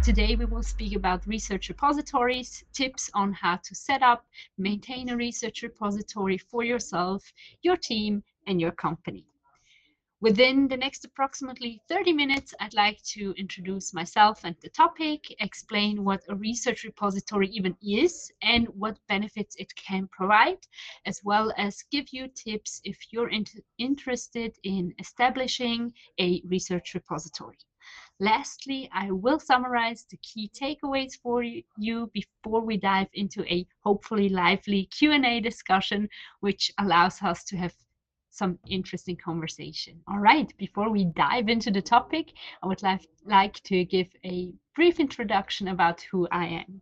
Today we will speak about research repositories, tips on how to set up, maintain a research repository for yourself, your team, and your company. Within the next approximately 30 minutes, I'd like to introduce myself and the topic, explain what a research repository even is and what benefits it can provide, as well as give you tips if you're interested in establishing a research repository. Lastly, I will summarize the key takeaways for you before we dive into a hopefully lively Q&A discussion, which allows us to have some interesting conversation. All right, before we dive into the topic, I would like to give a brief introduction about who I am.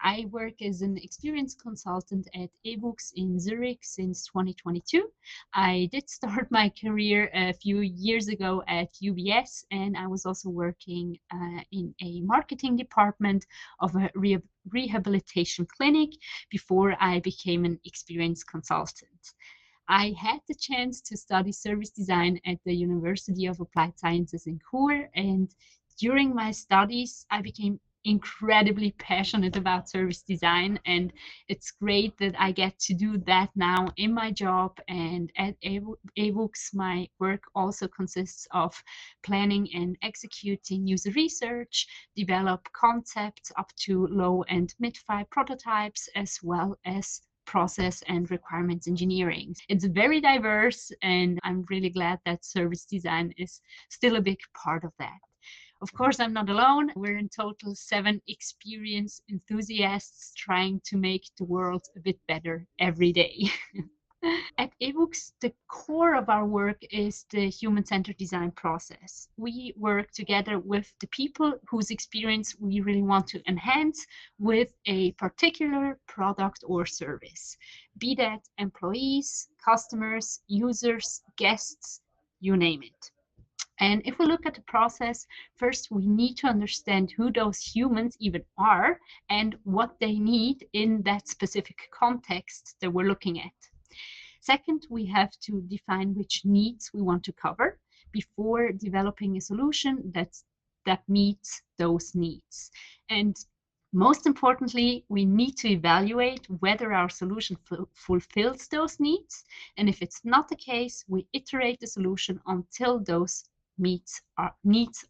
I work as an experience consultant at eBooks in Zurich since 2022. I did start my career a few years ago at UBS, and I was also working in a marketing department of a rehabilitation clinic before I became an experience consultant. I had the chance to study service design at the University of Applied Sciences in Chur, and during my studies, I became incredibly passionate about service design, and it's great that I get to do that now in my job. And at eBooks, my work also consists of planning and executing user research, develop concepts up to low and mid-fi prototypes, as well as process and requirements engineering. It's very diverse, and I'm really glad that service design is still a big part of that. Of course, I'm not alone. We're in total 7 experienced enthusiasts trying to make the world a bit better every day. At eBooks, the core of our work is the human-centered design process. We work together with the people whose experience we really want to enhance with a particular product or service, be that employees, customers, users, guests, you name it. And if we look at the process, first we need to understand who those humans even are and what they need in that specific context that we're looking at. Second, we have to define which needs we want to cover before developing a solution that meets those needs. And most importantly, we need to evaluate whether our solution fulfills those needs. And if it's not the case, we iterate the solution until those needs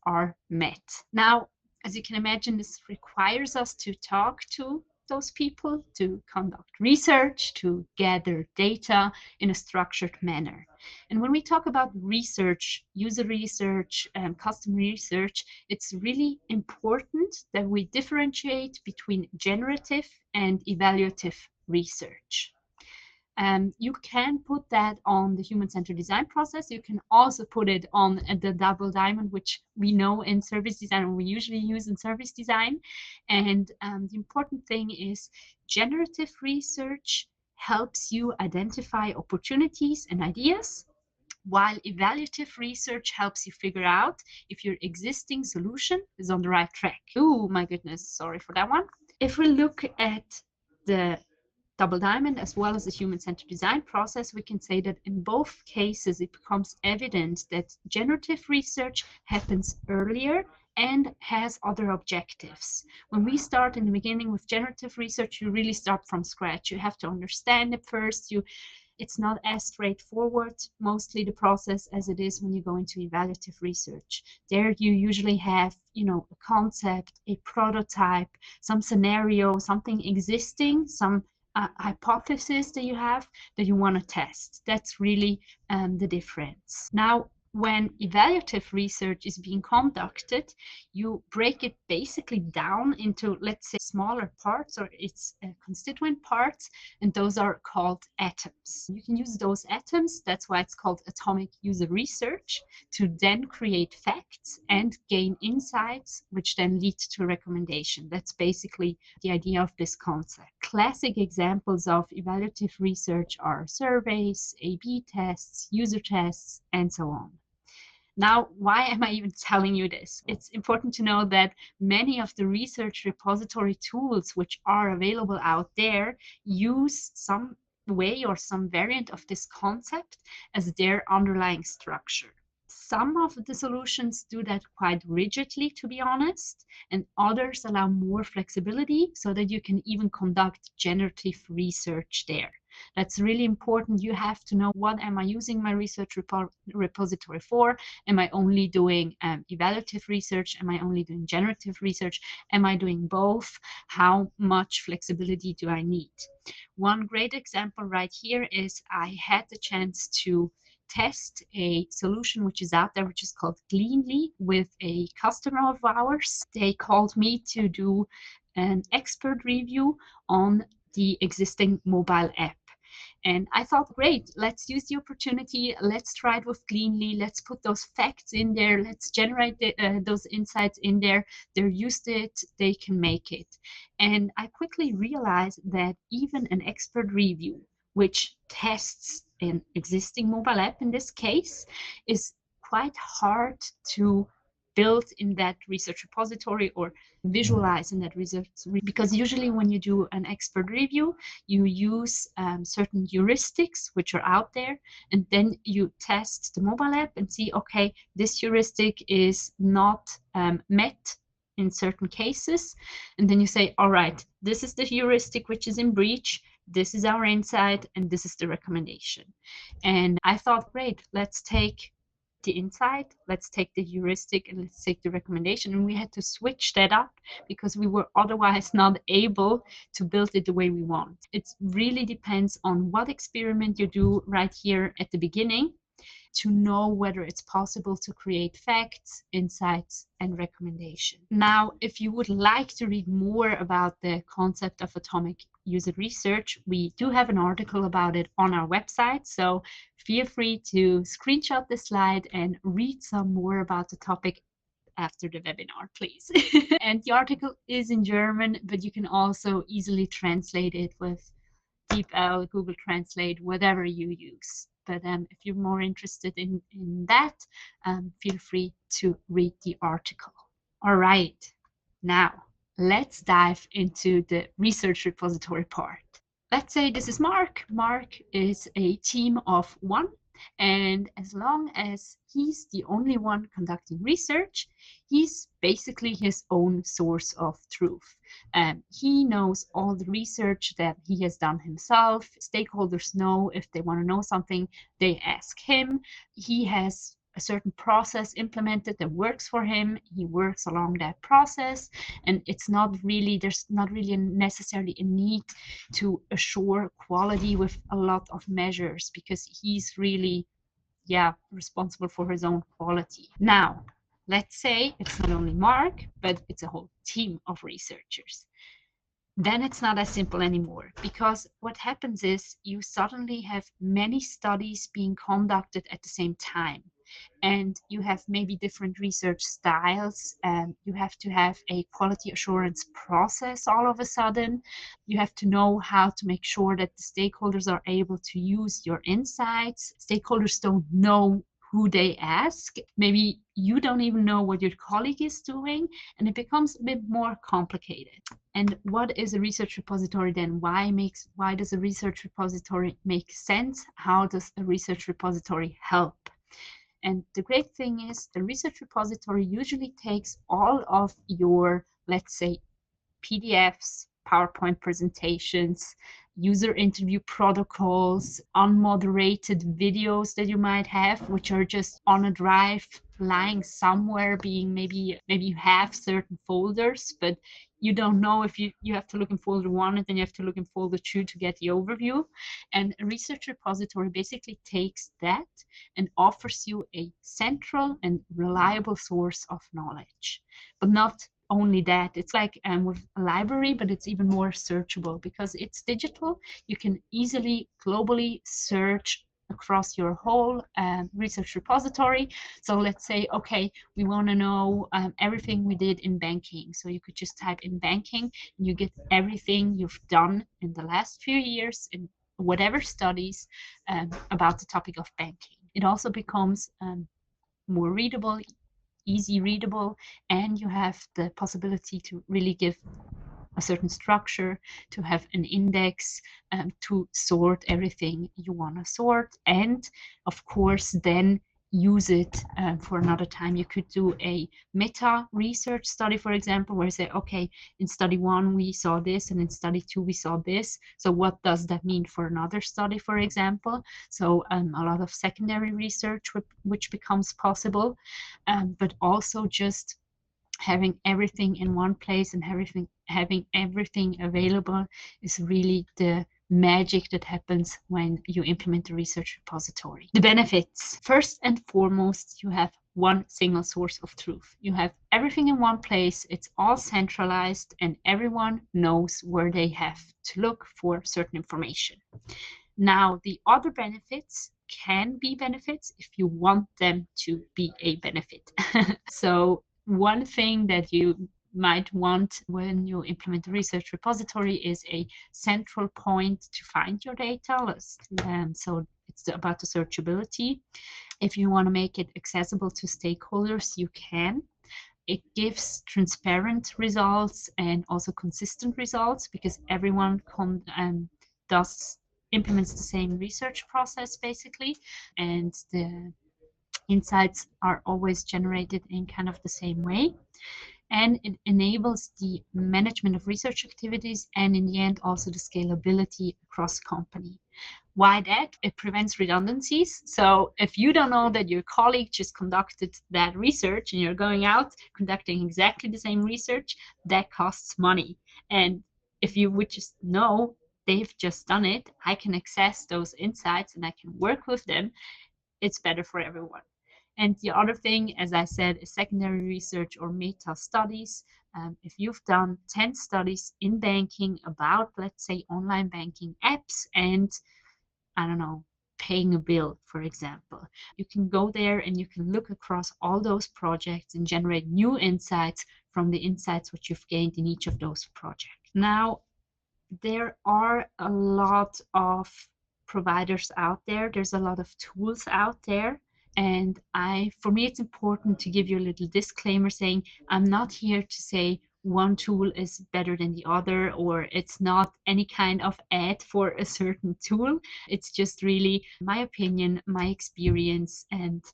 are met. Now, as you can imagine, this requires us to talk to those people, to conduct research, to gather data in a structured manner. And when we talk about research, user research, and customer research, it's really important that we differentiate between generative and evaluative research. You can put that on the human-centered design process. You can also put it on the double diamond, which we know in service design, or we usually use in service design. And the important thing is generative research helps you identify opportunities and ideas, while evaluative research helps you figure out if your existing solution is on the right track. Oh my goodness, sorry for that one. If we look at the double diamond as well as the human-centered design process, we can say that in both cases it becomes evident that generative research happens earlier and has other objectives. When we start in the beginning with generative research, you really start from scratch. You have to understand it first. It's not as straightforward, mostly the process, as it is when you go into evaluative research. There you usually have, a concept, a prototype, some scenario, something existing, some hypothesis that you have that you want to test. That's really the difference. Now, when evaluative research is being conducted, you break it basically down into, let's say, smaller parts or its constituent parts, and those are called atoms. You can use those atoms, that's why it's called atomic user research, to then create facts and gain insights, which then lead to a recommendation. That's basically the idea of this concept. Classic examples of evaluative research are surveys, A/B tests, user tests, and so on. Now, why am I even telling you this? It's important to know that many of the research repository tools which are available out there use some way or some variant of this concept as their underlying structure. Some of the solutions do that quite rigidly, to be honest, and others allow more flexibility so that you can even conduct generative research there. That's really important. You have to know, what am I using my research repository for? Am I only doing evaluative research? Am I only doing generative research? Am I doing both? How much flexibility do I need? One great example right here is I had the chance to test a solution which is out there, which is called Gleanly, with a customer of ours. They called me to do an expert review on the existing mobile app. And I thought, great, let's use the opportunity. Let's try it with Gleanly. Let's put those facts in there. Let's generate those insights in there. They're used to it. They can make it. And I quickly realized that even an expert review, which tests an existing mobile app in this case, is quite hard to build in that research repository or visualize in that research, because usually when you do an expert review, you use certain heuristics which are out there, and then you test the mobile app and see, okay, this heuristic is not met in certain cases, and then you say, all right, this is the heuristic which is in breach, this is our insight, and this is the recommendation. And I thought, great, let's take the insight, let's take the heuristic, and let's take the recommendation. And we had to switch that up because we were otherwise not able to build it the way we want. It really depends on what experiment you do right here at the beginning to know whether it's possible to create facts, insights, and recommendation. Now, if you would like to read more about the concept of atomic user research, we do have an article about it on our website, so feel free to screenshot the slide and read some more about the topic after the webinar, please. And the article is in German, but you can also easily translate it with DeepL, Google Translate, whatever you use. But if you're more interested in that, feel free to read the article. All right, now let's dive into the research repository part. Let's say this is Mark. Mark is a team of one, and as long as he's the only one conducting research, he's basically his own source of truth. He knows all the research that he has done himself. Stakeholders know if they want to know something, they ask him. He has a certain process implemented that works for him. He works along that process, and it's not really, there's not really necessarily a need to assure quality with a lot of measures, because he's really, responsible for his own quality. Now, let's say it's not only Mark, but it's a whole team of researchers. Then it's not as simple anymore, because what happens is you suddenly have many studies being conducted at the same time, and you have maybe different research styles, and you have to have a quality assurance process all of a sudden. You have to know how to make sure that the stakeholders are able to use your insights. Stakeholders don't know who they ask. Maybe you don't even know what your colleague is doing, and it becomes a bit more complicated. And what is a research repository then? Why does a research repository make sense? How does a research repository help? And the great thing is, the research repository usually takes all of your, let's say, PDFs, PowerPoint presentations, user interview protocols, unmoderated videos that you might have, which are just on a drive lying somewhere, being maybe you have certain folders, but you don't know if you have to look in folder 1 and then you have to look in folder 2 to get the overview. And a research repository basically takes that and offers you a central and reliable source of knowledge. But not only that, it's like with a library, but it's even more searchable because it's digital. You can easily globally search across your whole research repository. So let's say, okay, we want to know everything we did in banking. So you could just type in banking and you get everything you've done in the last few years in whatever studies about the topic of banking. It also becomes more readable, easy readable, and you have the possibility to really give a certain structure, to have an index, to sort everything you want to sort. And of course, then use it for another time. You could do a meta research study, for example, where you say, okay, in study 1 we saw this, and in study 2 we saw this. So what does that mean for another study, for example? So a lot of secondary research which becomes possible, but also just having everything in one place and having everything available is really the magic that happens when you implement a research repository. The benefits. First and foremost, you have one single source of truth. You have everything in one place, it's all centralized, and everyone knows where they have to look for certain information. Now, the other benefits can be benefits if you want them to be a benefit. So one thing that you might want when you implement a research repository is a central point to find your data. So it's about the searchability. If you want to make it accessible to stakeholders, you can. It gives transparent results and also consistent results, because everyone implements the same research process basically, and the insights are always generated in kind of the same way. And it enables the management of research activities, and in the end also the scalability across company. Why that? It prevents redundancies. So if you don't know that your colleague just conducted that research and you're going out conducting exactly the same research, that costs money. And if you would just know they've just done it, I can access those insights and I can work with them, it's better for everyone. And the other thing, as I said, is secondary research or meta studies. If you've done 10 studies in banking about, let's say, online banking apps and, I don't know, paying a bill, for example, you can go there and you can look across all those projects and generate new insights from the insights which you've gained in each of those projects. Now, there are a lot of providers out there. There's a lot of tools out there. And for me, it's important to give you a little disclaimer saying, I'm not here to say one tool is better than the other, or it's not any kind of ad for a certain tool. It's just really my opinion, my experience, and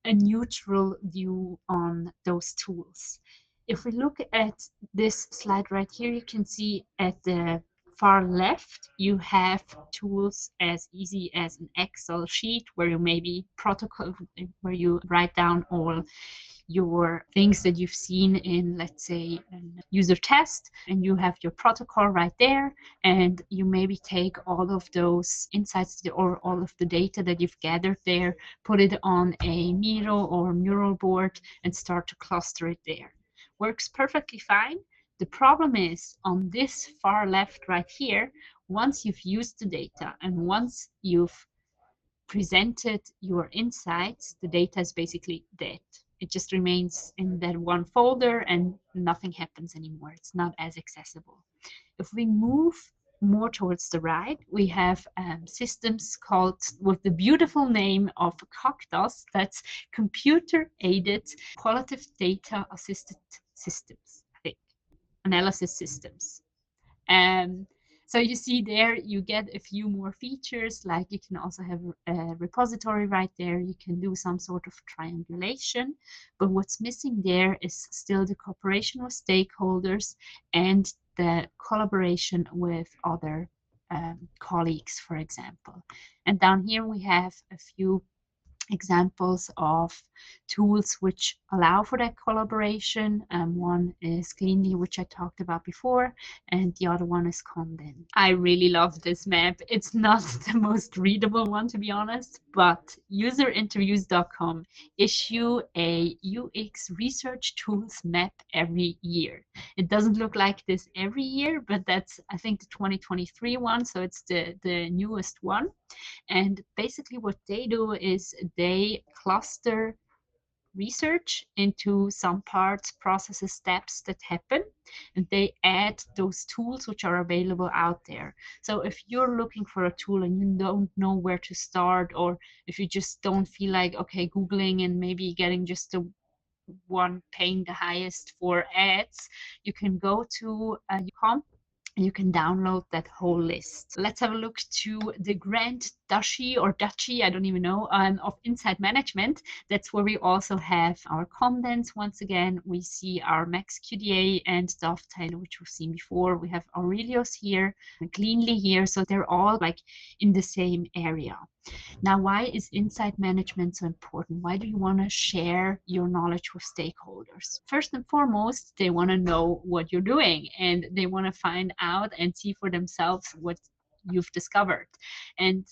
a neutral view on those tools. If we look at this slide right here, you can see at the far left, you have tools as easy as an Excel sheet where where you write down all your things that you've seen in, let's say, a user test, and you have your protocol right there, and you maybe take all of those insights or all of the data that you've gathered there, put it on a Miro or mural board, and start to cluster it there. Works perfectly fine. The problem is on this far left right here, once you've used the data and once you've presented your insights, the data is basically dead. It just remains in that one folder and nothing happens anymore. It's not as accessible. If we move more towards the right, we have systems called, with the beautiful name of COCDAS, that's computer-aided qualitative data assisted systems, I think, analysis systems. So you see there, you get a few more features, like you can also have a repository right there. You can do some sort of triangulation, but what's missing there is still the cooperation with stakeholders and the collaboration with other colleagues, for example. And down here we have a few examples of tools which allow for that collaboration. One is Cleanly, which I talked about before, and the other one is Condon. I really love this map. It's not the most readable one, to be honest, but userinterviews.com issue a UX research tools map every year. It doesn't look like this every year, but that's, I think, the 2023 one, so it's the newest one. And basically what they do is they cluster research into some parts, processes, steps that happen, and they add those tools which are available out there. So if you're looking for a tool and you don't know where to start, or if you just don't feel like, okay, Googling and maybe getting just the one paying the highest for ads, you can go to You can download that whole list. Let's have a look to the grand duchy or duchy, I don't even know, of insight management. That's where we also have our contents. Once again, we see our max QDA and dovetail, which we've seen before. We have Aurelius here, Cleanly here. So they're all like in the same area. Now, why is insight management so important? Why do you want to share your knowledge with stakeholders? First and foremost, they want to know what you're doing, and they want to find out and see for themselves what you've discovered. And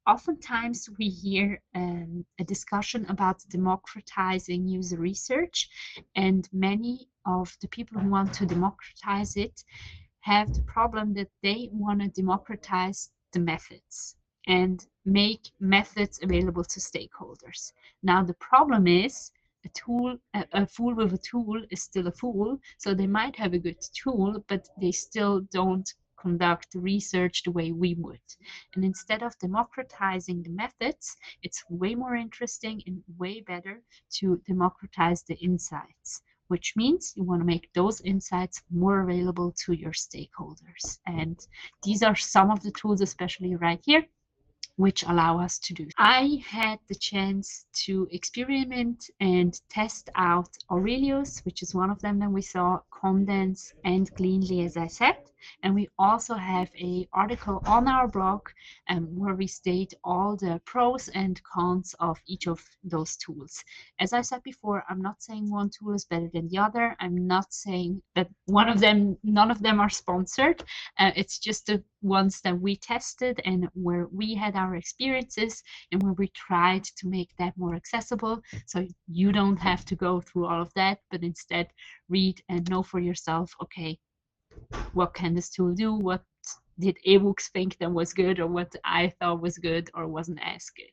oftentimes we hear a discussion about democratizing user research, and many of the people who want to democratize it have the problem that they want to democratize the methods and make methods available to stakeholders. Now the problem is a fool with a tool is still a fool. So they might have a good tool, but they still don't conduct research the way we would. And instead of democratizing the methods, it's way more interesting and way better to democratize the insights, which means you want to make those insights more available to your stakeholders. And these are some of the tools, especially right here, which allow us to do. I had the chance to experiment and test out Aurelius, which is one of them that we saw, Condense and Cleanly, as I said. And we also have an article on our blog where we state all the pros and cons of each of those tools. As I said before, I'm not saying one tool is better than the other. I'm not saying that none of them are sponsored. It's just the ones that we tested and where we had our experiences and where we tried to make that more accessible. So you don't have to go through all of that, but instead read and know for yourself, okay, what can this tool do? What did ebooks think that was good, or what I thought was good or wasn't as good?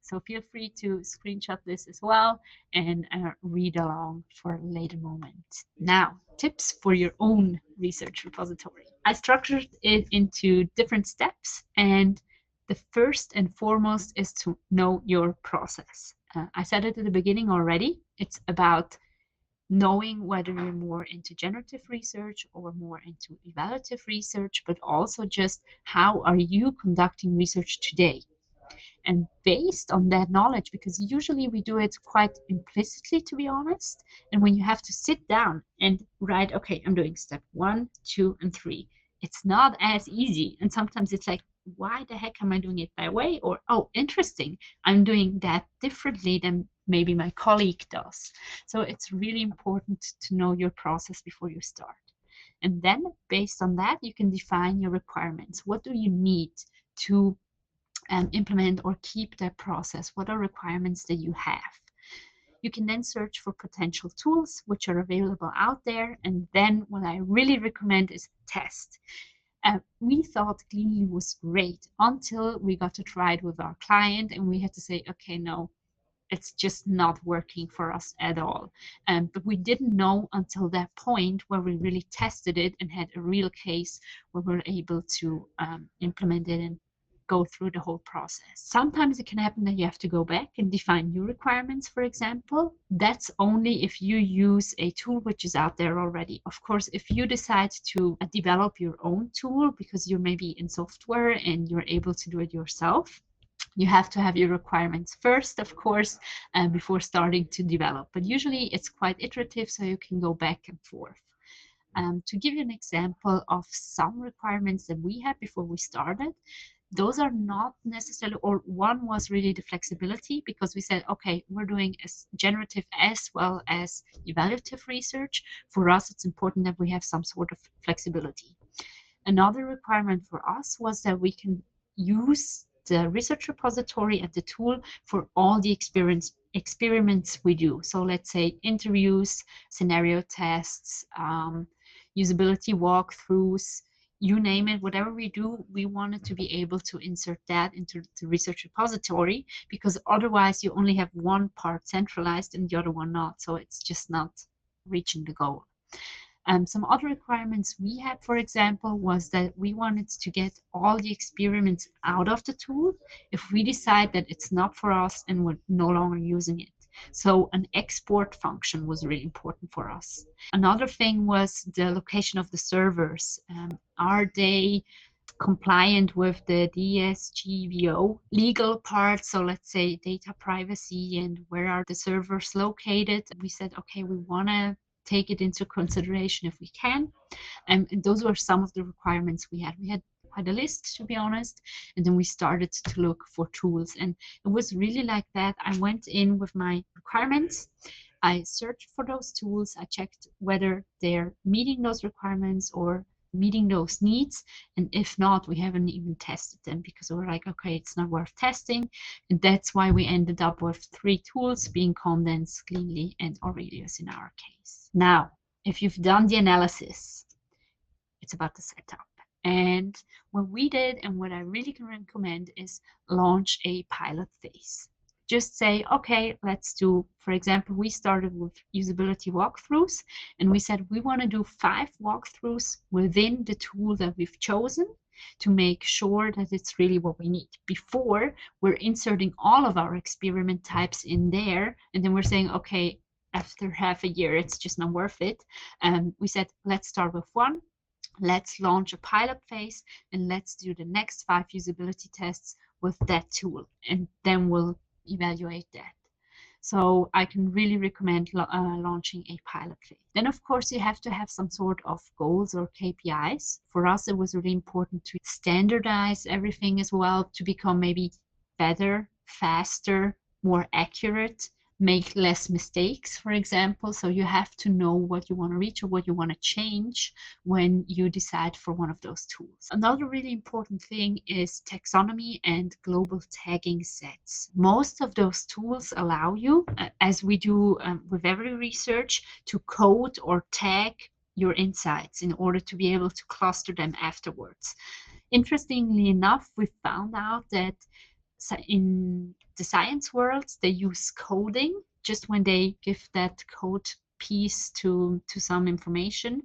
So feel free to screenshot this as well and read along for a later moment. Now, tips for your own research repository. I structured it into different steps, and the first and foremost is to know your process. I said it at the beginning already. It's about knowing whether you're more into generative research or more into evaluative research, but also just how are you conducting research today? And based on that knowledge, because usually we do it quite implicitly, to be honest, and when you have to sit down and write, okay, I'm doing step 1, 2, and 3, it's not as easy. And sometimes it's like, why the heck am I doing it that way? Or, oh, interesting, I'm doing that differently than maybe my colleague does. So it's really important to know your process before you start. And then based on that, you can define your requirements. What do you need to implement or keep that process? What are requirements that you have? You can then search for potential tools which are available out there. And then what I really recommend is test. We thought Cleanly was great until we got to try it with our client and we had to say, okay, no, it's just not working for us at all. But we didn't know until that point where we really tested it and had a real case where we're able to implement it and go through the whole process. Sometimes it can happen that you have to go back and define new requirements, for example. That's only if you use a tool which is out there already. Of course, if you decide to develop your own tool because you're maybe in software and you're able to do it yourself, you have to have your requirements first, of course, before starting to develop. But usually it's quite iterative, so you can go back and forth. To give you an example of some requirements that we had before we started, those are not necessarily, or one was really the flexibility, because we said, okay, we're doing generative as well as evaluative research. For us, it's important that we have some sort of flexibility. Another requirement for us was that we can use the research repository and the tool for all the experiments we do. So let's say interviews, scenario tests, usability walkthroughs, you name it, whatever we do, we wanted to be able to insert that into the research repository, because otherwise you only have one part centralized and the other one not. So it's just not reaching the goal. Some other requirements we had, for example, was that we wanted to get all the experiments out of the tool if we decide that it's not for us and we're no longer using it. So an export function was really important for us. Another thing was the location of the servers. Are they compliant with the DSGVO legal part? So let's say data privacy and where are the servers located. We said, okay, we want to take it into consideration if we can. And those were some of the requirements we had. We had quite a list, to be honest, and then we started to look for tools. And it was really like that. I went in with my requirements. I searched for those tools. I checked whether they're meeting those requirements or meeting those needs. And if not, we haven't even tested them because we're like, okay, it's not worth testing. And that's why we ended up with 3 tools, being Condense, Cleanly, and Aurelius in our case. Now, if you've done the analysis, it's about the setup. And what we did and what I really can recommend is launch a pilot phase. Just say, okay, let's do, for example, we started with usability walkthroughs and we said we want to do 5 walkthroughs within the tool that we've chosen to make sure that it's really what we need. Before, we're inserting all of our experiment types in there, and then we're saying, okay, after half a year, it's just not worth it. We said, let's start with 1. Let's launch a pilot phase and let's do the next 5 usability tests with that tool, and then we'll evaluate that. So I can really recommend launching a pilot phase. Then, of course, you have to have some sort of goals or KPIs. For us, it was really important to standardize everything as well to become maybe better, faster, more accurate, make less mistakes, for example. So you have to know what you want to reach or what you want to change when you decide for one of those tools. Another really important thing is taxonomy and global tagging sets. Most of those tools allow you, as we do with every research, to code or tag your insights in order to be able to cluster them afterwards. Interestingly enough, we found out that in the science world, they use coding just when they give that code piece to some information.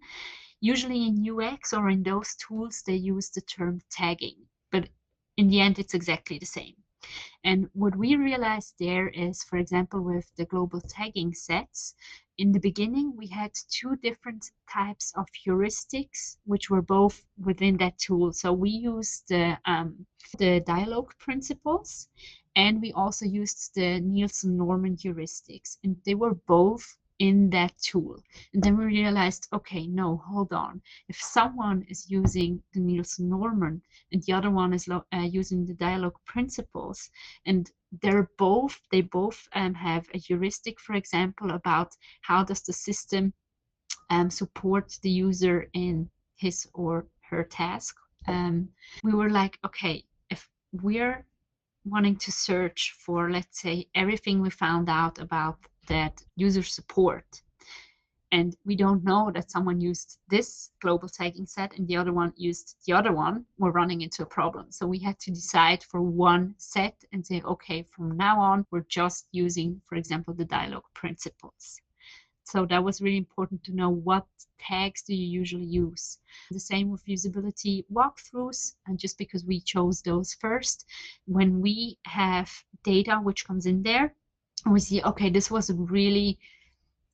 Usually in UX or in those tools, they use the term tagging, but in the end, it's exactly the same. And what we realized there is, for example, with the global tagging sets, in the beginning, we had 2 different types of heuristics, which were both within that tool. So we used the dialogue principles, and we also used the Nielsen-Norman heuristics, and they were both in that tool. And then we realized, okay, no, hold on. If someone is using the Nielsen-Norman and the other one is using the dialogue principles, and they both have a heuristic, for example, about how does the system support the user in his or her task. We were like, okay, if we're wanting to search for, let's say, everything we found out about that user support, and we don't know that someone used this global tagging set and the other one used the other one, we're running into a problem. So we had to decide for one set and say, okay, from now on, we're just using, for example, the dialogue principles. So that was really important to know what tags do you usually use. The same with usability walkthroughs, and just because we chose those first, when we have data which comes in there, and we see, okay, this was really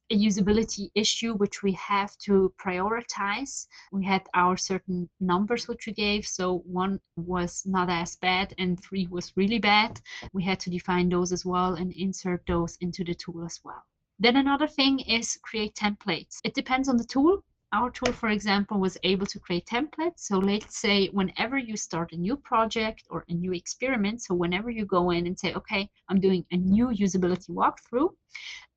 a usability issue which we have to prioritize. We had our certain numbers which we gave, so 1 was not as bad and 3 was really bad. We had to define those as well and insert those into the tool as well. Then another thing is create templates. It depends on the tool. Our tool, for example, was able to create templates. So let's say whenever you start a new project or a new experiment, so whenever you go in and say, okay, I'm doing a new usability walkthrough,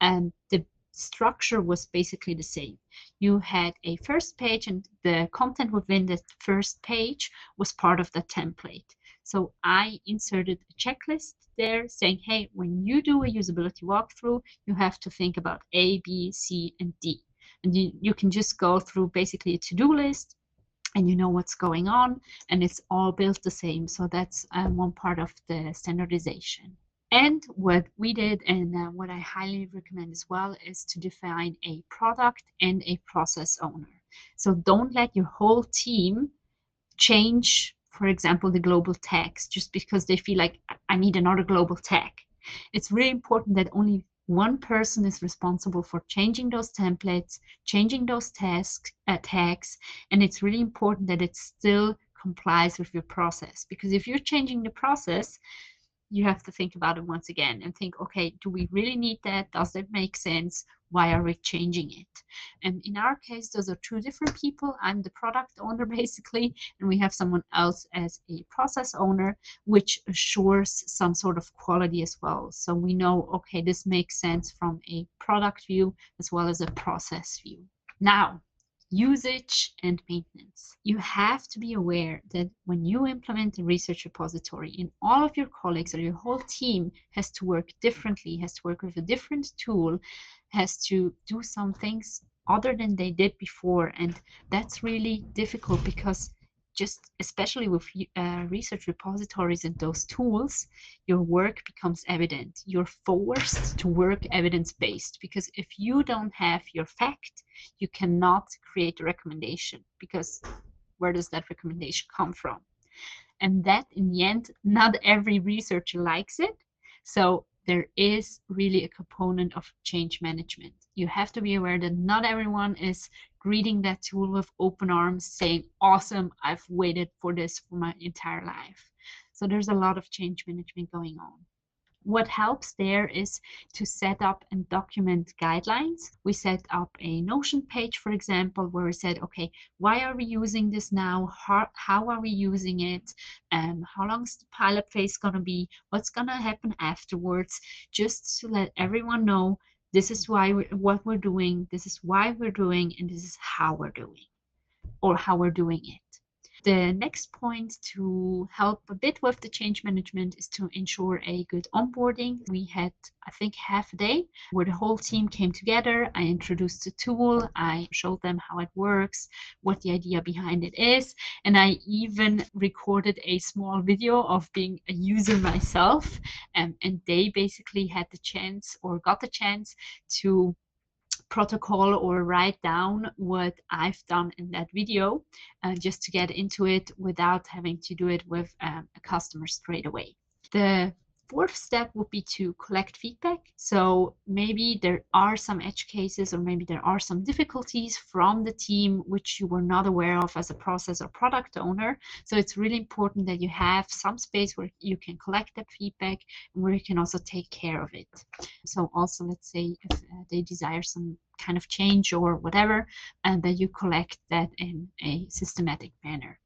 and the structure was basically the same. You had a first page, and the content within the first page was part of the template. So I inserted a checklist there saying, hey, when you do a usability walkthrough, you have to think about A, B, C, and D. And you can just go through basically a to-do list, and you know what's going on, and it's all built the same. So that's one part of the standardization. And what we did, and what I highly recommend as well, is to define a product and a process owner. So don't let your whole team change, for example, the global tags just because they feel like I need another global tag. It's really important that only One person is responsible for changing those templates, changing those tags, and it's really important that it still complies with your process. Because if you're changing the process, you have to think about it once again and think, okay, do we really need that? Does that make sense? Why are we changing it? And in our case, those are two different people. I'm the product owner basically, and we have someone else as a process owner, which assures some sort of quality as well. So we know, okay, this makes sense from a product view as well as a process view. Now, usage and maintenance. You have to be aware that when you implement a research repository, and all of your colleagues or your whole team has to work differently, has to work with a different tool, has to do some things other than they did before. And that's really difficult because just especially with research repositories and those tools, your work becomes evident. You're forced to work evidence-based, because if you don't have your fact, you cannot create a recommendation, because where does that recommendation come from? And that, in the end, not every researcher likes it. So there is really a component of change management. You have to be aware that not everyone is greeting that tool with open arms, saying, awesome, I've waited for this for my entire life. So there's a lot of change management going on. What helps there is to set up and document guidelines. We set up a Notion page, for example, where we said, okay, why are we using this now? How are we using it? How long is the pilot phase going to be? What's going to happen afterwards? Just to let everyone know, this is what we're doing, this is why we're doing, and this is how we're doing, or how we're doing it. The next point to help a bit with the change management is to ensure a good onboarding. We had, I think, half a day where the whole team came together. I introduced the tool, I showed them how it works, what the idea behind it is, and I even recorded a small video of being a user myself, and they basically had the chance, or got the chance, to protocol or write down what I've done in that video, just to get into it without having to do it with a customer straight away. The fourth step would be to collect feedback. So maybe there are some edge cases, or maybe there are some difficulties from the team which you were not aware of as a process or product owner. So it's really important that you have some space where you can collect that feedback and where you can also take care of it. So also, let's say if they desire some kind of change or whatever, and that you collect that in a systematic manner.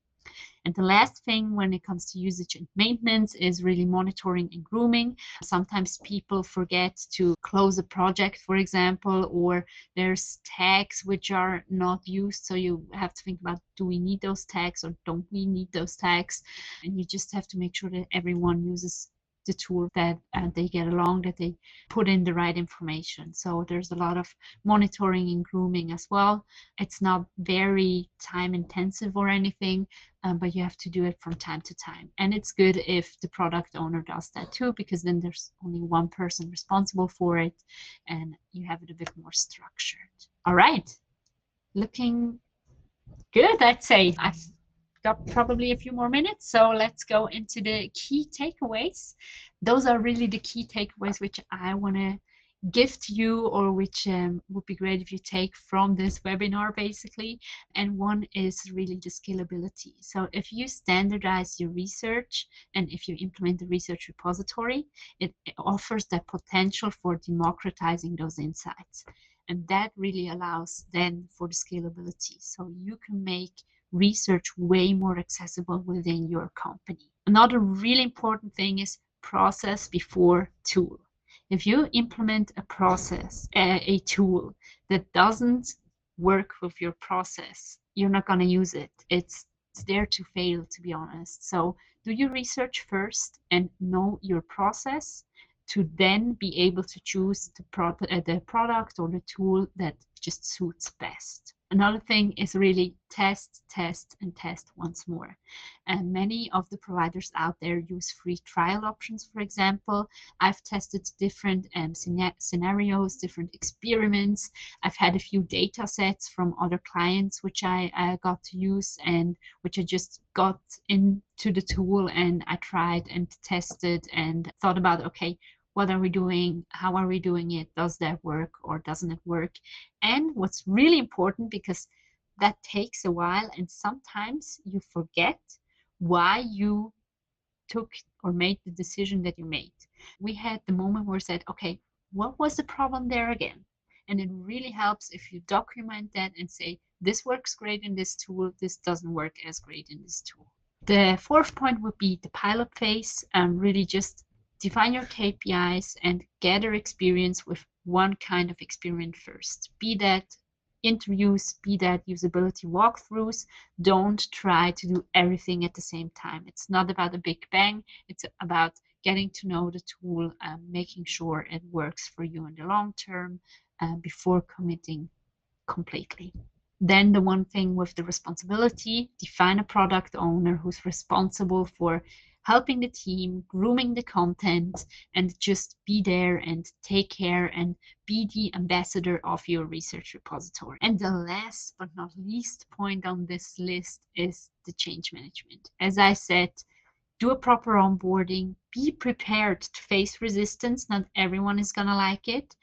And the last thing when it comes to usage and maintenance is really monitoring and grooming. Sometimes people forget to close a project, for example, or there's tags which are not used. So you have to think about, do we need those tags or don't we need those tags? And you just have to make sure that everyone uses the tool, that they get along, that they put in the right information. So there's a lot of monitoring and grooming as well. It's not very time intensive or anything, but you have to do it from time to time. And it's good if the product owner does that too, because then there's only one person responsible for it and you have it a bit more structured. All right, looking good, I'd say. I've got probably a few more minutes, so let's go into the key takeaways. Those are really the key takeaways which I want to give to you, or which would be great if you take from this webinar basically. And one is really the scalability. So if you standardize your research and if you implement the research repository, it offers that potential for democratizing those insights. And that really allows then for the scalability. So you can make research way more accessible within your company. Another really important thing is process before tool. If you implement a process, a tool that doesn't work with your process, you're not going to use it. It's there to fail, to be honest. So do your research first and know your process, to then be able to choose the product or the tool that just suits best. Another thing is really test, test, and test once more. And many of the providers out there use free trial options, for example. I've tested different scenarios, different experiments. I've had a few data sets from other clients which I got to use, and which I just got into the tool and I tried and tested and thought about, okay, What are we doing? How are we doing it? Does that work or doesn't it work? And what's really important, because that takes a while and sometimes you forget why you took or made the decision that you made. We had the moment where we said, okay, what was the problem there again? And it really helps if you document that and say, this works great in this tool, this doesn't work as great in this tool. The fourth point would be the pilot phase. Really just define your KPIs and gather experience with one kind of experience first. Be that interviews, be that usability walkthroughs. Don't try to do everything at the same time. It's not about a big bang. It's about getting to know the tool, making sure it works for you in the long term before committing completely. Then the one thing with the responsibility, define a product owner who's responsible for helping the team, grooming the content, and just be there and take care and be the ambassador of your research repository. And the last but not least point on this list is the change management. As I said, do a proper onboarding, be prepared to face resistance. Not everyone is going to like it,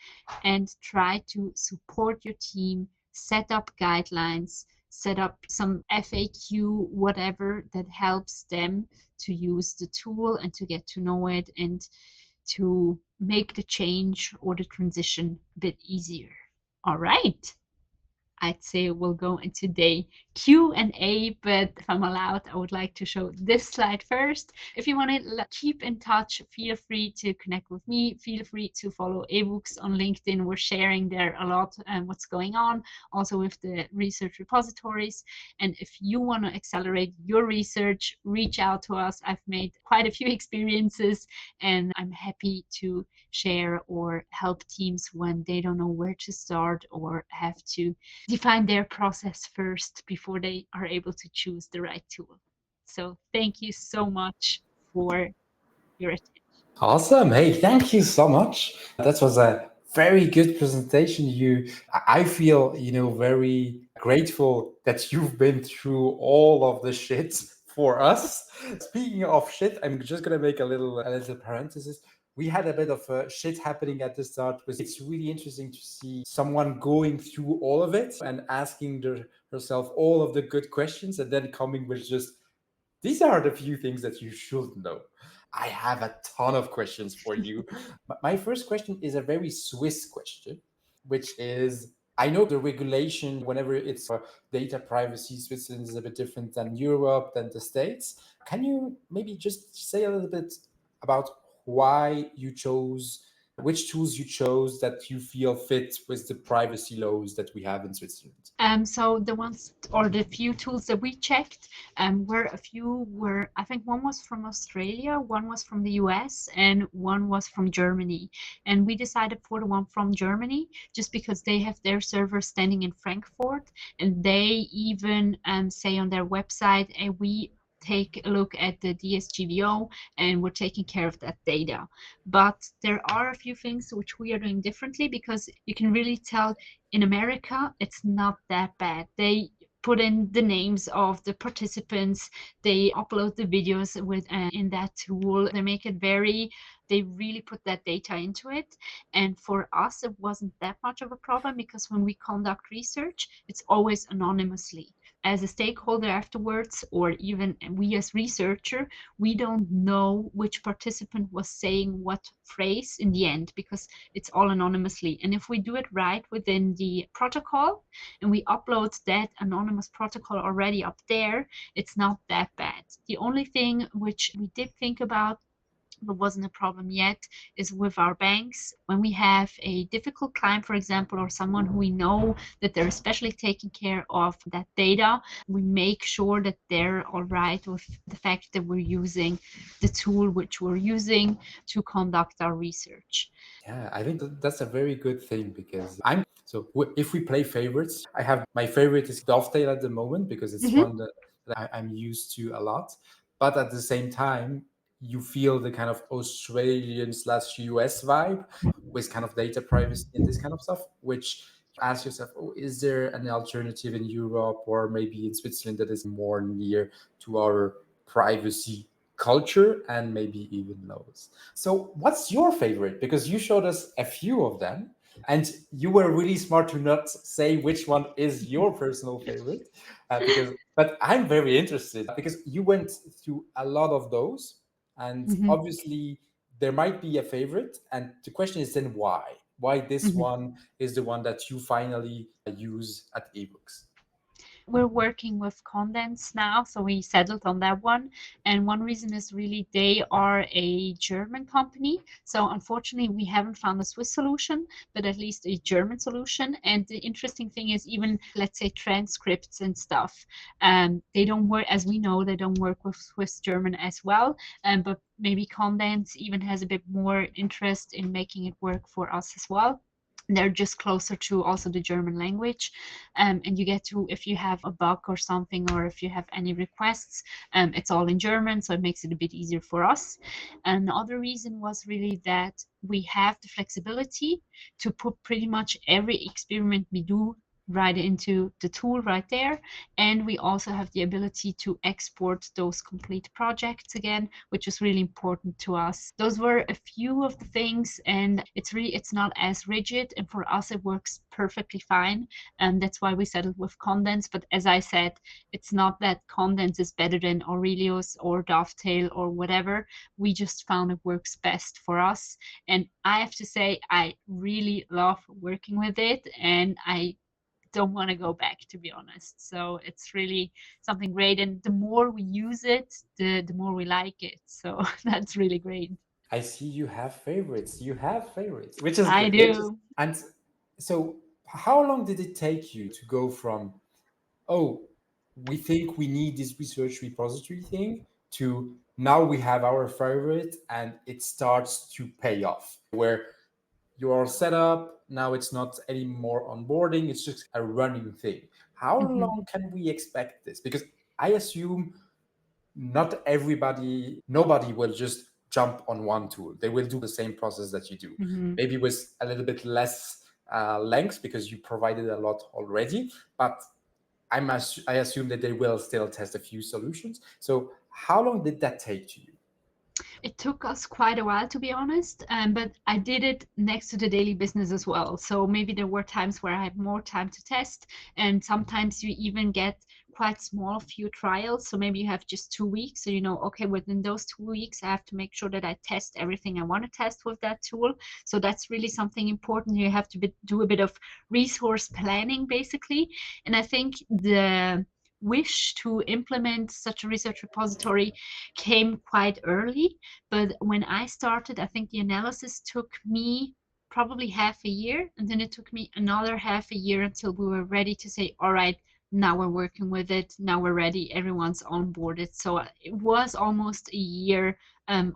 and try to support your team, set up guidelines, set up some FAQ, whatever that helps them to use the tool and to get to know it and to make the change or the transition a bit easier. All right. I'd say we'll go into the Q&A, but if I'm allowed, I would like to show this slide first. If you want to keep in touch, feel free to connect with me. Feel free to follow eBooks on LinkedIn. We're sharing there a lot what's going on, also with the research repositories. And if you want to accelerate your research, reach out to us. I've made quite a few experiences, and I'm happy to share or help teams when they don't know where to start or have to define their process first before they are able to choose the right tool. So thank you so much for your attention. Awesome. Hey, thank you so much. That was a very good presentation. I feel, very grateful that you've been through all of the shit for us. Speaking of shit, I'm just gonna make a little parenthesis. We had a bit of shit happening at the start. It's really interesting to see someone going through all of it and asking herself all of the good questions and then coming with just these are the few things that you should know. I have a ton of questions for you. My first question is a very Swiss question, which is I know the regulation, whenever it's data privacy, Switzerland is a bit different than Europe, than the States. Can you maybe just say a little bit about why you chose, which tools you chose that you feel fit with the privacy laws that we have in Switzerland? So the ones or the few tools that we checked were, I think one was from Australia, one was from the US, and one was from Germany. And we decided for the one from Germany just because they have their server standing in Frankfurt, and they even say on their website, and we take a look at the DSGVO and we're taking care of that data. But there are a few things which we are doing differently because you can really tell in America, it's not that bad. They put in the names of the participants, they upload the videos with in that tool. They make it they really put that data into it. And for us, it wasn't that much of a problem because when we conduct research, it's always anonymously. As a stakeholder afterwards, or even we as researcher, we don't know which participant was saying what phrase in the end because it's all anonymously. And if we do it right within the protocol and we upload that anonymous protocol already up there, it's not that bad. The only thing which we did think about but wasn't a problem yet is with our banks. When we have a difficult client, for example, or someone who we know that they're especially taking care of that data, we make sure that they're all right with the fact that we're using the tool which we're using to conduct our research. Yeah, I think that's a very good thing because if we play favorites, I have my favorite is Dovetail at the moment because it's Mhm. one that I'm used to a lot. But at the same time, you feel the kind of Australian slash US vibe with kind of data privacy and this kind of stuff, which you ask yourself, oh, is there an alternative in Europe or maybe in Switzerland that is more near to our privacy culture and maybe even laws. So, what's your favorite? Because you showed us a few of them, and you were really smart to not say which one is your personal favorite, because. But I'm very interested because you went through a lot of those, and Mhm, obviously there might be a favorite. And the question is then why? Why this mhm. one is the one that you finally use at ebooks? We're working with Condense now, so we settled on that one. And one reason is really they are a German company. So unfortunately, we haven't found a Swiss solution, but at least a German solution. And the interesting thing is, even let's say transcripts and stuff, they don't work, as we know, they don't work with Swiss German as well. But maybe Condense even has a bit more interest in making it work for us as well. They're just closer to also the German language. And you get to, if you have a bug or something, or if you have any requests, it's all in German, so it makes it a bit easier for us. And the other reason was really that we have the flexibility to put pretty much every experiment we do right into the tool right there. And we also have the ability to export those complete projects again, which is really important to us. Those were a few of the things, and it's not as rigid, and for us it works perfectly fine. And that's why we settled with Condense. But as I said, it's not that Condense is better than Aurelius or Dovetail or whatever. We just found it works best for us. And I have to say, I really love working with it, and I don't want to go back, to be honest. So it's really something great. And the more we use it, the more we like it. So that's really great. I see you have favorites. You have favorites, which is I great. do. And so, how long did it take you to go from, oh, we think we need this research repository thing, to now we have our favorite and it starts to pay off? Where you are set up, now it's not anymore onboarding, it's just a running thing. How Mhm, long can we expect this? Because I assume not everybody, nobody will just jump on one tool. They will do the same process that you do, mhm. maybe with a little bit less length because you provided a lot already. But I assume that they will still test a few solutions. So how long did that take to you? It took us quite a while, to be honest, but I did it next to the daily business as well. So maybe there were times where I had more time to test, and sometimes you even get quite small few trials. So maybe you have just 2 weeks, so you know, okay, within those 2 weeks, I have to make sure that I test everything I want to test with that tool. So that's really something important. You have to do a bit of resource planning, basically. And I think the wish to implement such a research repository came quite early. But when I started, I think the analysis took me probably half a year, and then it took me another half a year until we were ready to say, all right, now we're working with it, now we're ready, everyone's onboarded. So it was almost a year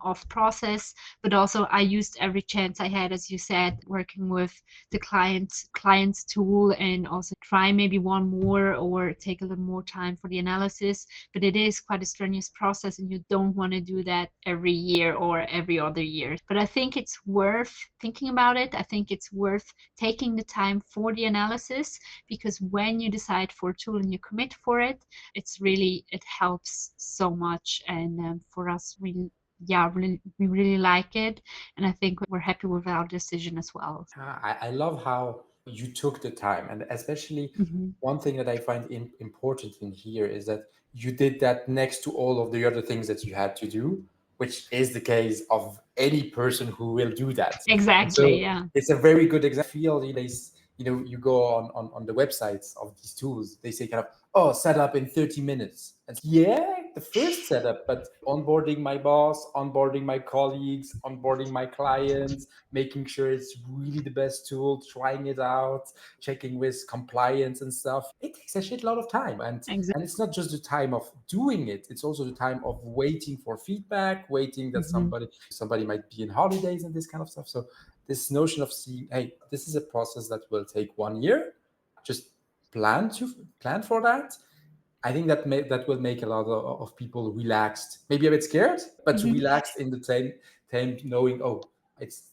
of process, but also I used every chance I had, as you said, working with the client's tool, and also try maybe one more or take a little more time for the analysis. But it is quite a strenuous process, and you don't want to do that every year or every other year. But I think it's worth thinking about it. I think it's worth taking the time for the analysis, because when you decide for a tool and you commit for it, it helps so much. And for us, we really like it, and I think we're happy with our decision as well. I love how you took the time, and especially Mhm. one thing that I find important in here is that you did that next to all of the other things that you had to do, which is the case of any person who will do that. And Exactly, so yeah. it's a very good example. Feel you go on the websites of these tools, they say kind of, oh, set up in 30 minutes. And yeah, the first setup, but onboarding my boss, onboarding my colleagues, onboarding my clients, making sure it's really the best tool, trying it out, checking with compliance and stuff. It takes a shitload of time. Exactly. And it's not just the time of doing it, it's also the time of waiting for feedback, waiting that Mhm. somebody might be in holidays and this kind of stuff. So this notion of seeing, hey, this is a process that will take 1 year. Just plan for that. I think that will make a lot of people relaxed, maybe a bit scared, but Mhm. relaxed in the same time, knowing, oh, it's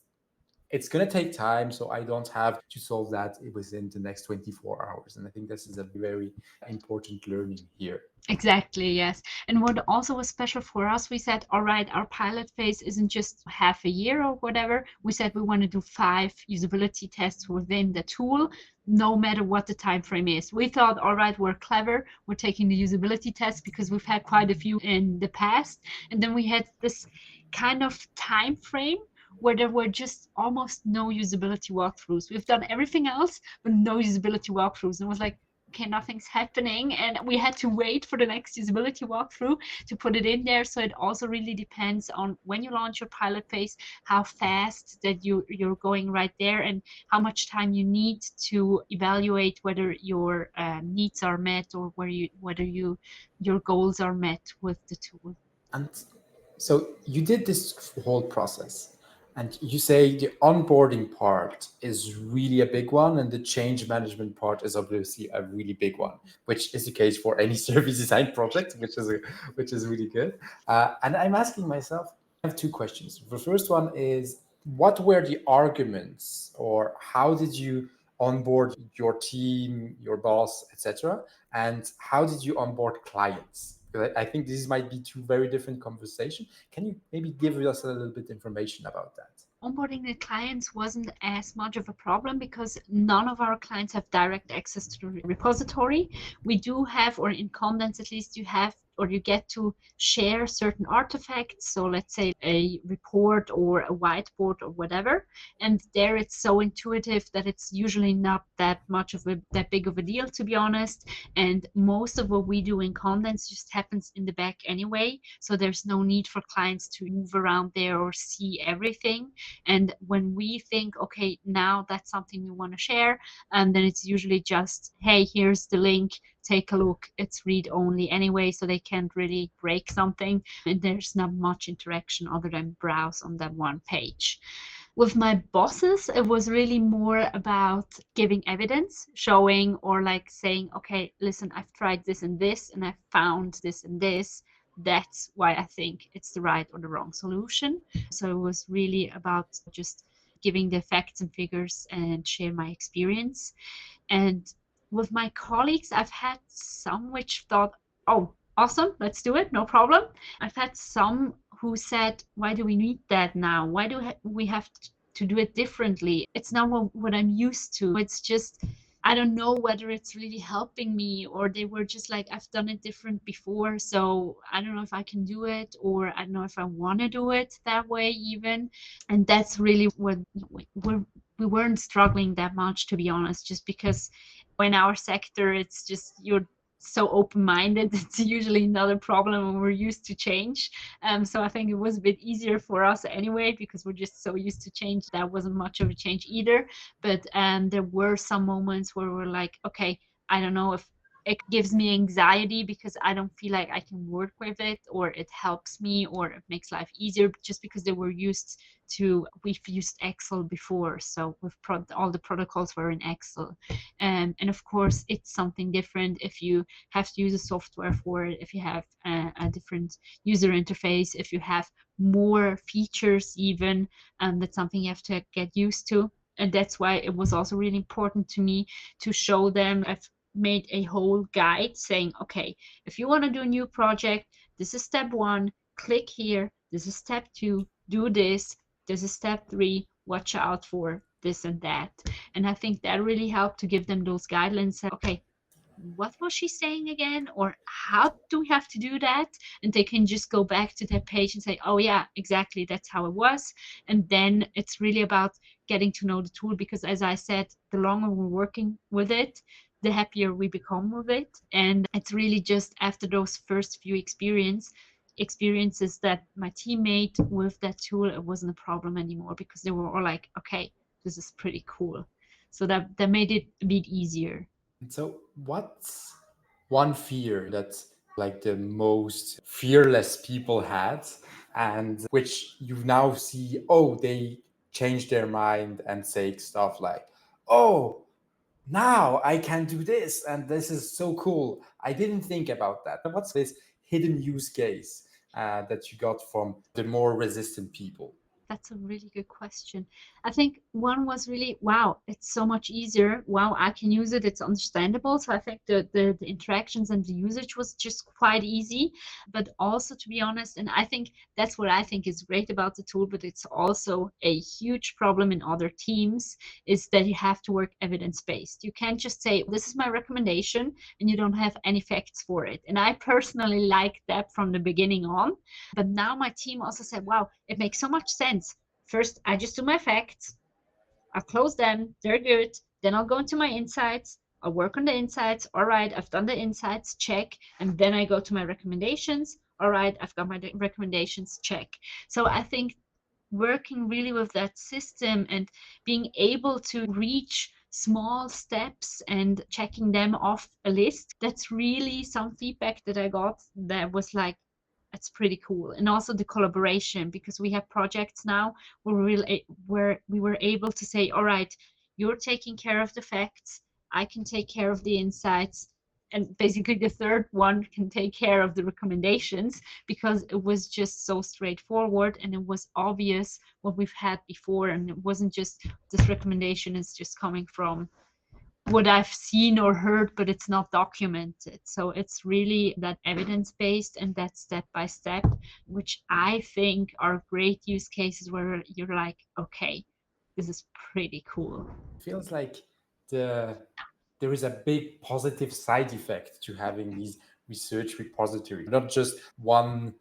it's going to take time, so I don't have to solve that within the next 24 hours. And I think this is a very important learning here. Exactly, yes. And what also was special for us, we said, all right, our pilot phase isn't just half a year or whatever. We said we want to do 5 usability tests within the tool, no matter what the time frame is. We thought, all right, we're clever. We're taking the usability test because we've had quite a few in the past. And then we had this kind of time frame where there were just almost no usability walkthroughs. We've done everything else, but no usability walkthroughs. And it was like, okay, nothing's happening, and we had to wait for the next usability walkthrough to put it in there. So it also really depends on when you launch your pilot phase, how fast that you're going right there, and how much time you need to evaluate whether your needs are met, or whether your goals are met with the tool. And so you did this whole process, and you say the onboarding part is really a big one, and the change management part is obviously a really big one, which is the case for any service design project, which is really good. And I'm asking myself, I have two questions. The first one is, what were the arguments, or how did you onboard your team, your boss, etc., and how did you onboard clients? Because I think these might be two very different conversations. Can you maybe give us a little bit information about that? Onboarding the clients wasn't as much of a problem because none of our clients have direct access to the repository. We do have, or in Condense at least, you have, or you get to share certain artifacts. So let's say a report or a whiteboard or whatever. And there it's so intuitive that it's usually not that much of that big of a deal, to be honest. And most of what we do in Condense just happens in the back anyway. So there's no need for clients to move around there or see everything. And when we think, okay, now that's something we want to share, then it's usually just, hey, here's the link, take a look. It's read only anyway, so they can't really break something. And there's not much interaction other than browse on that one page. With my bosses, it was really more about giving evidence, showing, or like saying, okay, listen, I've tried this and I found this and this. That's why I think it's the right or the wrong solution. So it was really about just giving the facts and figures and share my experience. And with my colleagues, I've had some which thought, oh, awesome, let's do it, no problem. I've had some who said, why do we need that now? Why do we have to do it differently? It's not what I'm used to. It's just, I don't know whether it's really helping me, or they were just like, I've done it different before, so I don't know if I can do it, or I don't know if I want to do it that way even. And that's really what we weren't struggling that much, to be honest, just because in our sector, it's just you're so open-minded. It's usually not a problem when we're used to change. So I think it was a bit easier for us anyway, because we're just so used to change. That wasn't much of a change either. But there were some moments where we're like, okay, I don't know if it gives me anxiety because I don't feel like I can work with it, or it helps me, or it makes life easier, just because they were used to, we've used Excel before, so with all the protocols were in Excel. And of course, it's something different if you have to use a software for it, if you have a different user interface, if you have more features even, that's something you have to get used to. And that's why it was also really important to me to show them. I've made a whole guide saying, okay, if you want to do a new project, this is step 1, click here, this is step 2, do this, this is step 3, watch out for this and that. And I think that really helped to give them those guidelines. Okay, what was she saying again? Or how do we have to do that? And they can just go back to that page and say, oh yeah, exactly, that's how it was. And then it's really about getting to know the tool, because as I said, the longer we're working with it, the happier we become with it. And it's really just after those first few experiences that my team made with that tool, it wasn't a problem anymore, because they were all like, okay, this is pretty cool. So that made it a bit easier. So, what's one fear that like the most fearless people had, and which you now see, oh, they change their mind and say stuff like, oh, now I can do this, and this is so cool. I didn't think about that. What's this hidden use case that you got from the more resistant people? That's a really good question. I think one was really, wow, it's so much easier. Wow, I can use it. It's understandable. So I think the interactions and the usage was just quite easy. But also, to be honest, and I think that's what I think is great about the tool, but it's also a huge problem in other teams, is that you have to work evidence-based. You can't just say, this is my recommendation, and you don't have any facts for it. And I personally like that from the beginning on. But now my team also said, wow, it makes so much sense. First, I just do my facts. I'll close them. They're good. Then I'll go into my insights. I'll work on the insights. All right, I've done the insights, check. And then I go to my recommendations. All right, I've got my recommendations, check. So I think working really with that system and being able to reach small steps and checking them off a list, that's really some feedback that I got that was like, it's pretty cool. And also the collaboration, because we have projects now where we were able to say, all right, you're taking care of the facts, I can take care of the insights, and basically the third one can take care of the recommendations, because it was just so straightforward and it was obvious what we've had before, and it wasn't just this recommendation is just coming from what I've seen or heard, but it's not documented. So it's really that evidence-based and that step-by-step, which I think are great use cases where you're like, okay, this is pretty cool. It feels like there is a big positive side effect to having these research repositories, not just one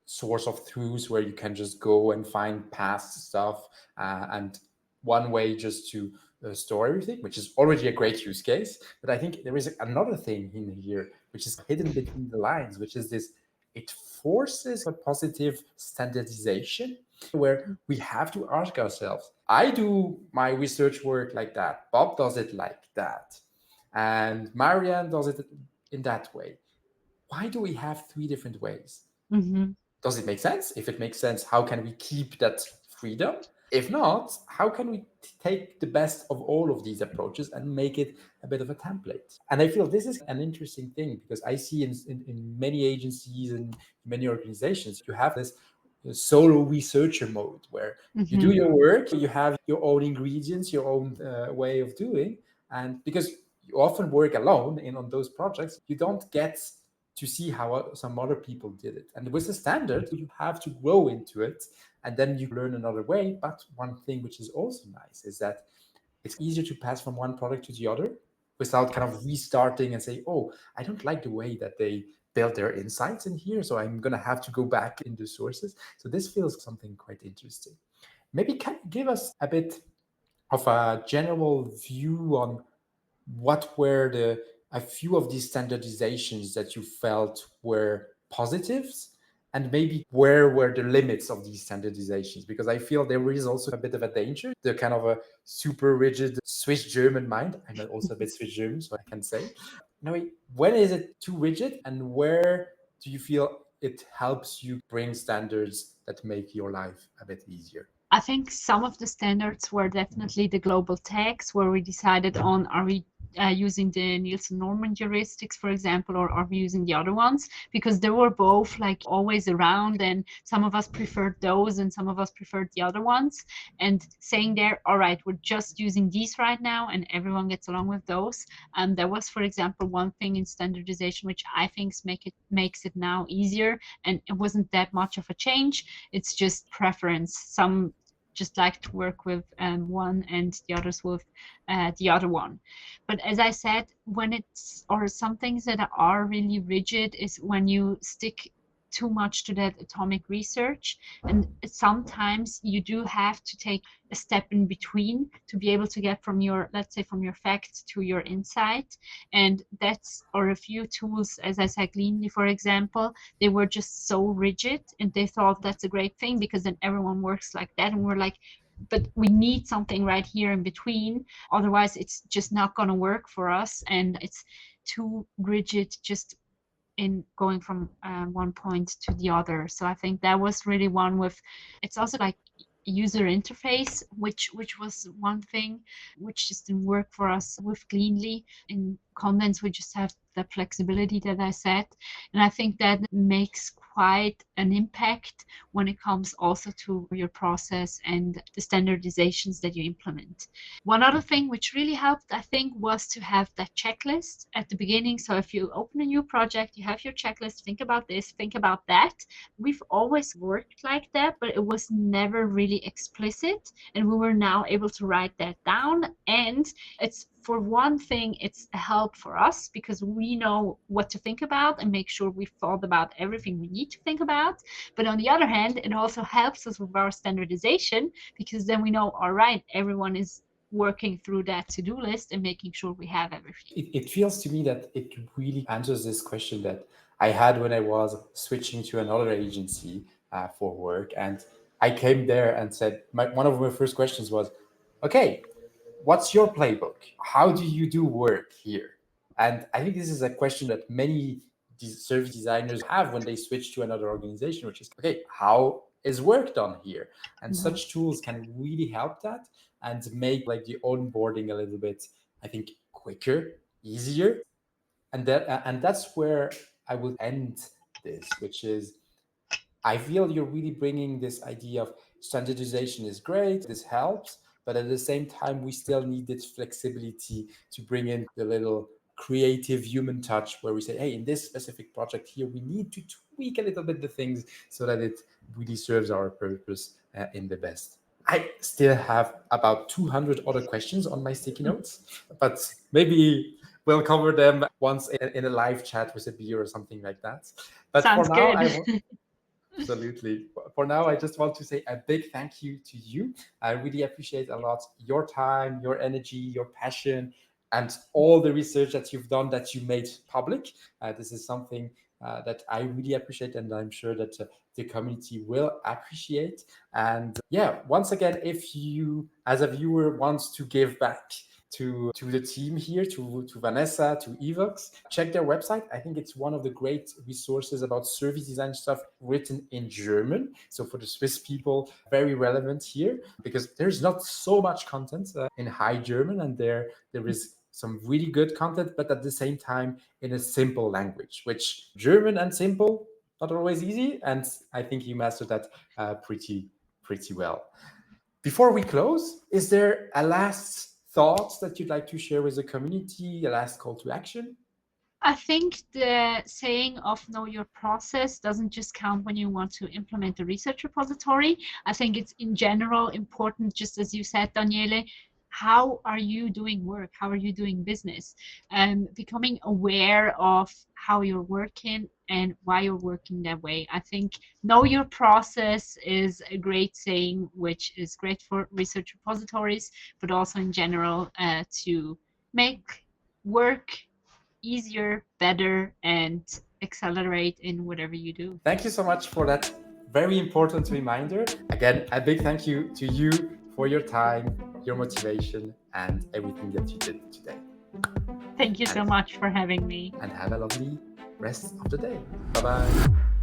source of truths where you can just go and find past stuff and one way just to store everything, which is already a great use case. But I think there is another thing in here which is hidden between the lines, which is this: it forces a positive standardization where we have to ask ourselves, I do my research work like that, Bob does it like that, and Marianne does it in that way. Why do we have three different ways? Mm-hmm. Does it make sense? If it makes sense, how can we keep that freedom? If not, how can we take the best of all of these approaches and make it a bit of a template? And I feel this is an interesting thing, because I see in many agencies and many organizations, you have this solo researcher mode where you do your work, you have your own ingredients, your own way of doing. And because you often work alone on those projects, you don't get to see how some other people did it. And with the standard, you have to grow into it and then you learn another way. But one thing which is also nice is that it's easier to pass from one product to the other without kind of restarting and say, oh, I don't like the way that they built their insights in here, so I'm going to have to go back into sources. So this feels something quite interesting. Maybe can you give us a bit of a general view on what were a few of these standardizations that you felt were positives, and maybe where were the limits of these standardizations? Because I feel there is also a bit of a danger, the kind of a super rigid Swiss German mind. I'm also a bit Swiss German, so I can say, no, when is it too rigid, and where do you feel it helps you bring standards that make your life a bit easier? I think some of the standards were definitely the global tags, where we decided on, are we using the Nielsen Norman heuristics, for example, or are we using the other ones? Because they were both like always around, and some of us preferred those and some of us preferred the other ones. And saying there, all right, we're just using these right now and everyone gets along with those. And there was, for example, one thing in standardization which I think makes it now easier, and it wasn't that much of a change. It's just preference. Some just like to work with one and the others with the other one. But as I said, when it's, or some things that are really rigid is when you stick too much to that atomic research, and sometimes you do have to take a step in between to be able to get from your, let's say, from your facts to your insight. And that's, or a few tools, as I said, Gleanly, for example, they were just so rigid and they thought that's a great thing because then everyone works like that, and we're like, but we need something right here in between, otherwise it's just not going to work for us, and it's too rigid just in going from one point to the other. So I think that was really one with, it's also like user interface, which was one thing which just didn't work for us with Gleanly, in content, we just have the flexibility that I said. And I think that makes quite an impact when it comes also to your process and the standardizations that you implement. One other thing which really helped, I think, was to have that checklist at the beginning. So if you open a new project, you have your checklist, think about this, think about that. We've always worked like that, but it was never really explicit. And we were now able to write that down. And it's, for one thing, it's a help for us because we know what to think about and make sure we've thought about everything we need to think about. But on the other hand, it also helps us with our standardization because then we know, all right, everyone is working through that to-do list and making sure we have everything. It feels to me that it really answers this question that I had when I was switching to another agency for work. And I came there and said, one of my first questions was, okay, what's your playbook? How do you do work here? And I think this is a question that many service designers have when they switch to another organization, which is, okay, how is work done here? And such tools can really help that and make like the onboarding a little bit, I think, quicker, easier. And that's where I will end this, which is, I feel you're really bringing this idea of standardization is great, this helps, but at the same time, we still need this flexibility to bring in the little creative human touch where we say, hey, in this specific project here, we need to tweak a little bit the things so that it really serves our purpose in the best. I still have about 200 other questions on my sticky notes, but maybe we'll cover them once in a live chat with a beer or something like that. But Sounds for now, good. Absolutely. For now, I just want to say a big thank you to you. I really appreciate a lot your time, your energy, your passion, and all the research that you've done that you made public. This is something that I really appreciate, and I'm sure that the community will appreciate. And yeah, once again, if you, as a viewer, wants to give back to the team here, to Vanessa, to Evox, check their website. I think it's one of the great resources about service design stuff written in German. So for the Swiss people, very relevant here because there's not so much content in high German, and there is some really good content, but at the same time in a simple language, which German and simple, not always easy. And I think you mastered that pretty well. Before we close, is there a last thought that you'd like to share with the community, a last call to action? I think the saying of know your process doesn't just count when you want to implement a research repository. I think it's in general important, just as you said, Daniele, how are you doing work? How are you doing business? Becoming aware of how you're working and why you're working that way. I think know your process is a great saying, which is great for research repositories, but also in general to make work easier, better, and accelerate in whatever you do. Thank you so much for that very important reminder. Again, a big thank you to you for your time, your motivation, and everything that you did today. Thank you so much for having me. And have a lovely rest of the day. Bye-bye.